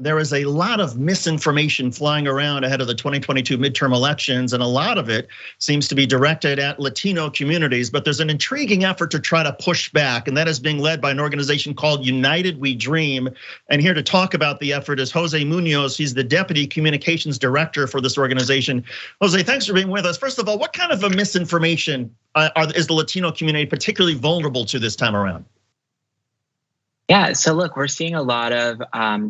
there is a lot of misinformation flying around ahead of the 2022 midterm elections, and a lot of it seems to be directed at Latino communities, but there's an intriguing effort to try to push back, and that is being led by an organization called United We Dream. And here to talk about the effort is José Muñoz. He's the Deputy Communications Director for this organization. José, thanks for being with us. First of all, what kind of a misinformation is the Latino community particularly vulnerable to this time around? Yeah, so look, we're seeing a lot of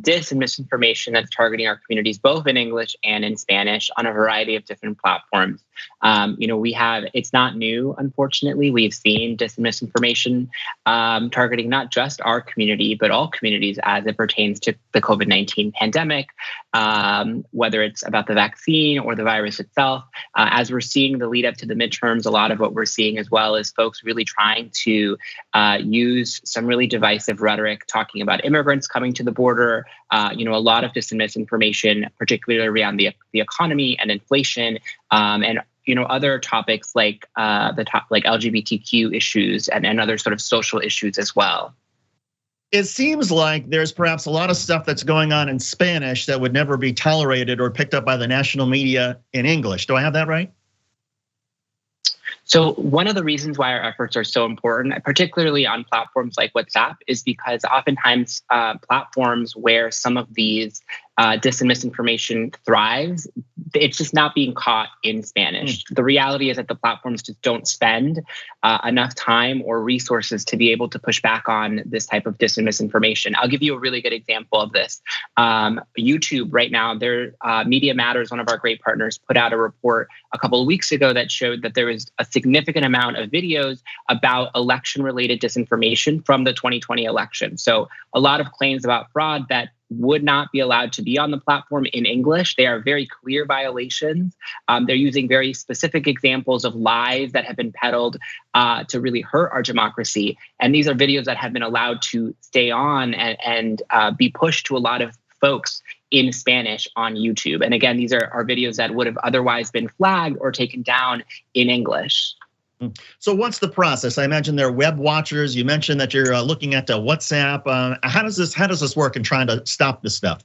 dis and misinformation that's targeting our communities, both in English and in Spanish, on a variety of different platforms. It's not new, unfortunately. We've seen dis and misinformation targeting not just our community, but all communities as it pertains to the COVID-19 pandemic, whether it's about the vaccine or the virus itself. As we're seeing the lead up to the midterms, a lot of what we're seeing as well is folks really trying to use some really divisive rhetoric, talking about immigrants coming to the border, a lot of dis and misinformation, particularly around the economy and inflation, and other topics like LGBTQ issues and other sort of social issues as well. It seems like there's perhaps a lot of stuff that's going on in Spanish that would never be tolerated or picked up by the national media in English. Do I have that right? So one of the reasons why our efforts are so important, particularly on platforms like WhatsApp, is because oftentimes platforms where some of these dis and misinformation thrives, it's just not being caught in Spanish. The reality is that the platforms just don't spend enough time or resources to be able to push back on this type of dis and misinformation. I'll give you a really good example of this. YouTube right now, their Media Matters, one of our great partners, put out a report a couple of weeks ago that showed that there was a significant amount of videos about election-related disinformation from the 2020 election. So a lot of claims about fraud that would not be allowed to be on the platform in English. They are very clear violations. They're using very specific examples of lies that have been peddled to really hurt our democracy. And these are videos that have been allowed to stay on and be pushed to a lot of folks in Spanish on YouTube. And again, these are videos that would have otherwise been flagged or taken down in English. So what's the process? I imagine there are web watchers. You mentioned that you're looking at WhatsApp. How does this work in trying to stop this stuff?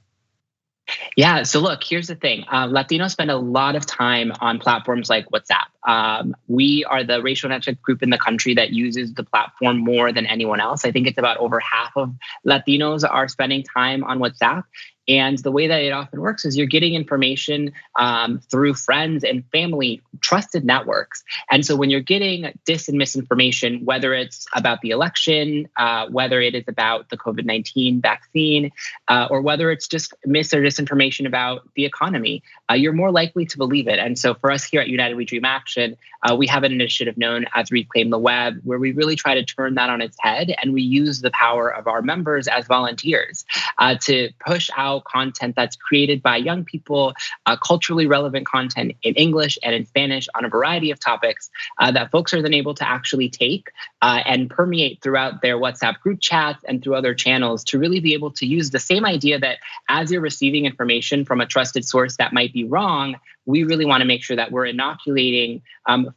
Yeah, so look, here's the thing. Latinos spend a lot of time on platforms like WhatsApp. We are the racial and ethnic group in the country that uses the platform more than anyone else. I think it's about over half of Latinos are spending time on WhatsApp. And the way that it often works is you're getting information through friends and family, trusted networks. And so when you're getting dis and misinformation, whether it's about the election, whether it is about the COVID-19 vaccine, or whether it's just mis or disinformation about the economy, you're more likely to believe it. And so for us here at United We Dream Action, we have an initiative known as Reclaim the Web, where we really try to turn that on its head. And we use the power of our members as volunteers to push out content that's created by young people, culturally relevant content in English and in Spanish on a variety of topics that folks are then able to actually take and permeate throughout their WhatsApp group chats and through other channels to really be able to use the same idea that as you're receiving information from a trusted source that might be wrong, we really want to make sure that we're inoculating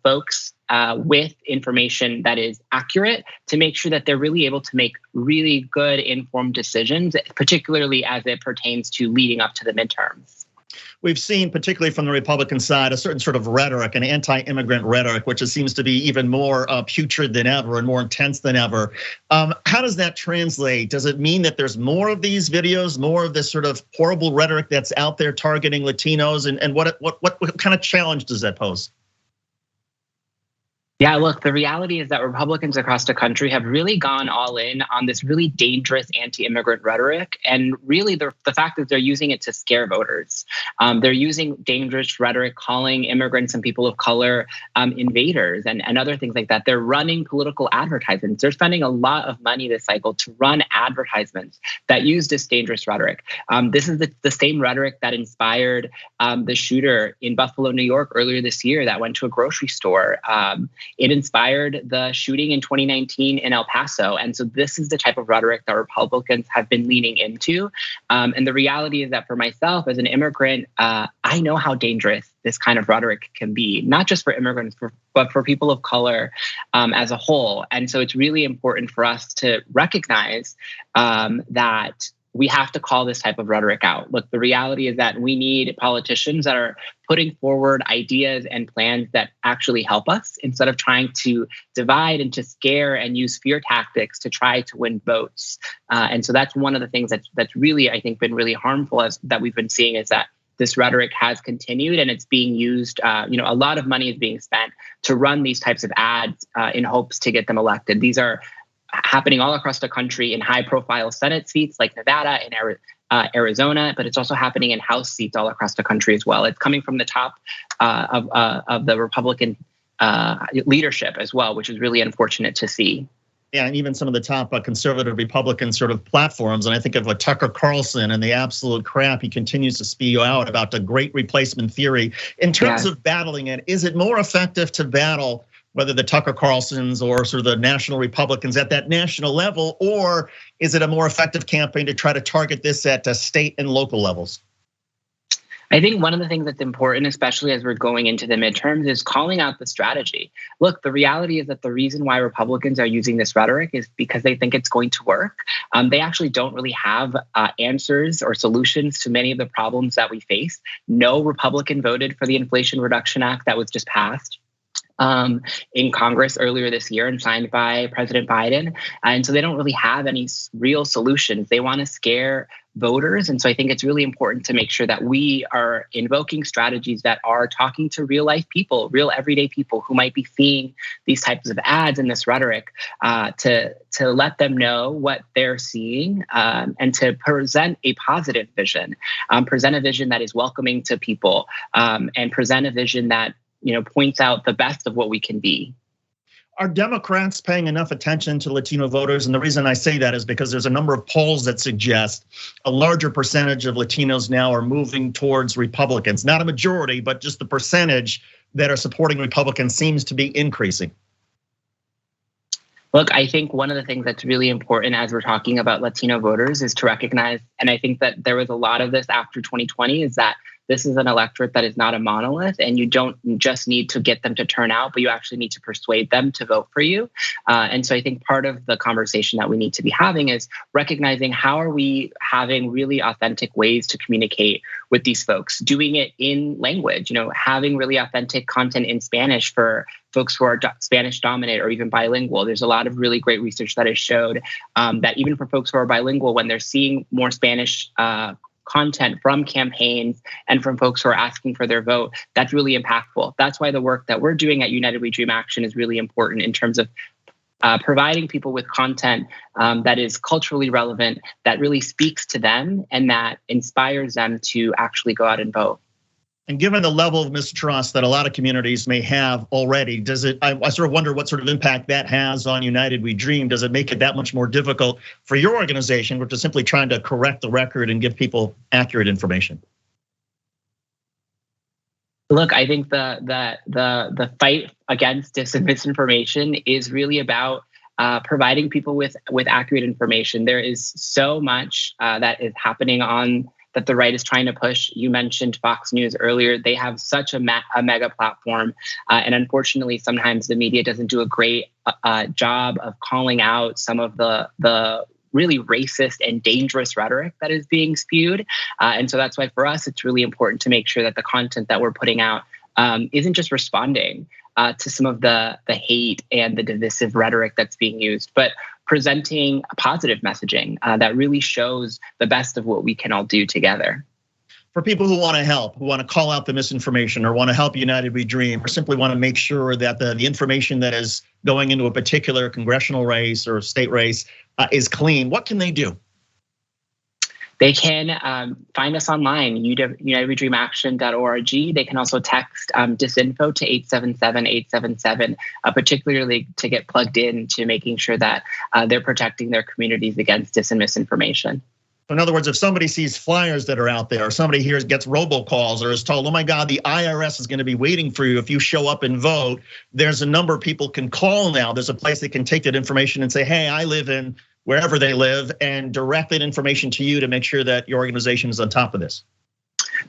folks with information that is accurate to make sure that they're really able to make really good informed decisions, particularly as it pertains to leading up to the midterms. We've seen, particularly from the Republican side, a certain sort of rhetoric, an anti-immigrant rhetoric, which seems to be even more putrid than ever and more intense than ever. How does that translate? Does it mean that there's more of these videos, more of this sort of horrible rhetoric that's out there targeting Latinos? And what kind of challenge does that pose? Yeah, look, the reality is that Republicans across the country have really gone all in on this really dangerous anti-immigrant rhetoric. And really the fact that they're using it to scare voters. They're using dangerous rhetoric, calling immigrants and people of color invaders and other things like that. They're running political advertisements. They're spending a lot of money this cycle to run advertisements that use this dangerous rhetoric. This is the same rhetoric that inspired the shooter in Buffalo, New York earlier this year that went to a grocery store. It inspired the shooting in 2019 in El Paso. And so this is the type of rhetoric that Republicans have been leaning into. And the reality is that for myself as an immigrant, I know how dangerous this kind of rhetoric can be, not just for immigrants, but for people of color as a whole. And so it's really important for us to recognize that we have to call this type of rhetoric out. Look, the reality is that we need politicians that are putting forward ideas and plans that actually help us instead of trying to divide and to scare and use fear tactics to try to win votes. And so that's one of the things that's really, I think, been really harmful that we've been seeing, is that this rhetoric has continued and it's being used. A lot of money is being spent to run these types of ads in hopes to get them elected. These are happening all across the country in high-profile Senate seats like Nevada and Arizona, but it's also happening in House seats all across the country as well. It's coming from the top of the Republican leadership as well, which is really unfortunate to see. Yeah, and even some of the top conservative Republican sort of platforms. And I think of Tucker Carlson and the absolute crap he continues to spew out about the great replacement theory. In terms of battling it, is it more effective to battle whether the Tucker Carlsons or sort of the national Republicans at that national level, or is it a more effective campaign to try to target this at state and local levels? I think one of the things that's important, especially as we're going into the midterms, is calling out the strategy. Look, the reality is that the reason why Republicans are using this rhetoric is because they think it's going to work. They actually don't really have answers or solutions to many of the problems that we face. No Republican voted for the Inflation Reduction Act that was just passed in Congress earlier this year and signed by President Biden. And so they don't really have any real solutions. They want to scare voters. And so I think it's really important to make sure that we are invoking strategies that are talking to real life people, real everyday people who might be seeing these types of ads and this rhetoric, to let them know what they're seeing, and to present a positive vision, present a vision that is welcoming to people, and present a vision that points out the best of what we can be. Are Democrats paying enough attention to Latino voters? And the reason I say that is because there's a number of polls that suggest a larger percentage of Latinos now are moving towards Republicans. Not a majority, but just the percentage that are supporting Republicans seems to be increasing. Look, I think one of the things that's really important as we're talking about Latino voters is to recognize, and I think that there was a lot of this after 2020, is that this is an electorate that is not a monolith, and you don't just need to get them to turn out, but you actually need to persuade them to vote for you. And so I think part of the conversation that we need to be having is recognizing how are we having really authentic ways to communicate with these folks, doing it in language, having really authentic content in Spanish for folks who are Spanish dominant or even bilingual. There's a lot of really great research that has showed that even for folks who are bilingual, when they're seeing more Spanish content from campaigns and from folks who are asking for their vote, that's really impactful. That's why the work that we're doing at United We Dream Action is really important in terms of providing people with content that is culturally relevant, that really speaks to them and that inspires them to actually go out and vote. And given the level of mistrust that a lot of communities may have already, I sort of wonder what sort of impact that has on United We Dream. Does it make it that much more difficult for your organization, which is simply trying to correct the record and give people accurate information? Look, I think the fight against dis and misinformation is really about providing people with accurate information. There is so much that is happening that the right is trying to push. You mentioned Fox News earlier. They have such a mega platform. And unfortunately, sometimes the media doesn't do a great job of calling out some of the really racist and dangerous rhetoric that is being spewed. And so that's why for us, it's really important to make sure that the content that we're putting out isn't just responding to some of the hate and the divisive rhetoric that's being used, but presenting a positive messaging that really shows the best of what we can all do together. For people who want to help, who want to call out the misinformation or want to help United We Dream, or simply want to make sure that the information that is going into a particular congressional race or state race is clean, what can they do? They can find us online, unitedwedreamaction.org. They can also text disinfo to 877-877, particularly to get plugged in to making sure that they're protecting their communities against dis and misinformation. In other words, if somebody sees flyers that are out there, or somebody here gets robocalls or is told, oh my God, the IRS is going to be waiting for you if you show up and vote, there's a number of people can call now. There's a place they can take that information and say, hey, I live in wherever they live, and direct that information to you to make sure that your organization is on top of this.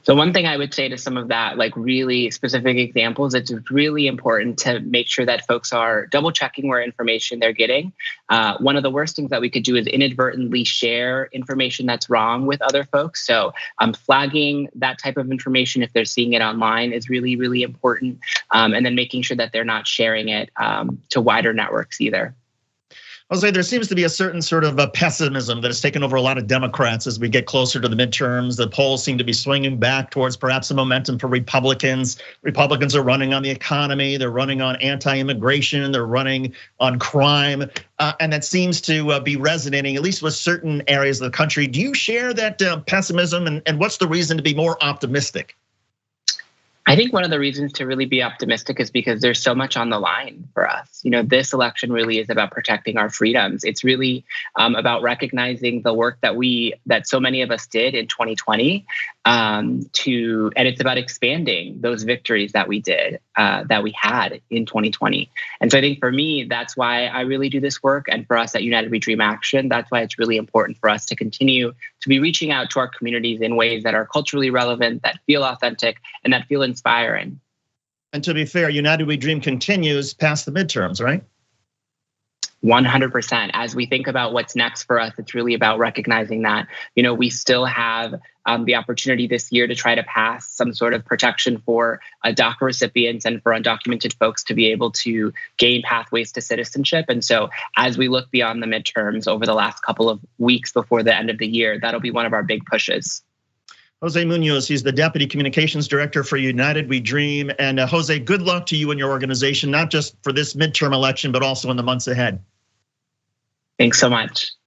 So one thing I would say to some of that, like really specific examples, it's really important to make sure that folks are double checking where information they're getting. One of the worst things that we could do is inadvertently share information that's wrong with other folks. So flagging that type of information if they're seeing it online is really, really important. And then making sure that they're not sharing it to wider networks either. Jose, there seems to be a certain sort of pessimism that has taken over a lot of Democrats as we get closer to the midterms. The polls seem to be swinging back towards perhaps a momentum for Republicans. Republicans are running on the economy, they're running on anti-immigration, they're running on crime, and that seems to be resonating, at least with certain areas of the country. Do you share that pessimism, and what's the reason to be more optimistic? I think one of the reasons to really be optimistic is because there's so much on the line for us. This election really is about protecting our freedoms. It's really about recognizing the work that so many of us did in 2020, and it's about expanding those victories that we did, that we had in 2020. And so I think for me, that's why I really do this work. And for us at United We Dream Action, that's why it's really important for us to continue to be reaching out to our communities in ways that are culturally relevant, that feel authentic, and that feel inspiring. And to be fair, United We Dream continues past the midterms, right? 100%. As we think about what's next for us, it's really about recognizing that, we still have the opportunity this year to try to pass some sort of protection for DACA recipients and for undocumented folks to be able to gain pathways to citizenship. And so as we look beyond the midterms over the last couple of weeks before the end of the year, that'll be one of our big pushes. José Muñoz, he's the Deputy Communications Director for United We Dream. And José, good luck to you and your organization, not just for this midterm election, but also in the months ahead. Thanks so much.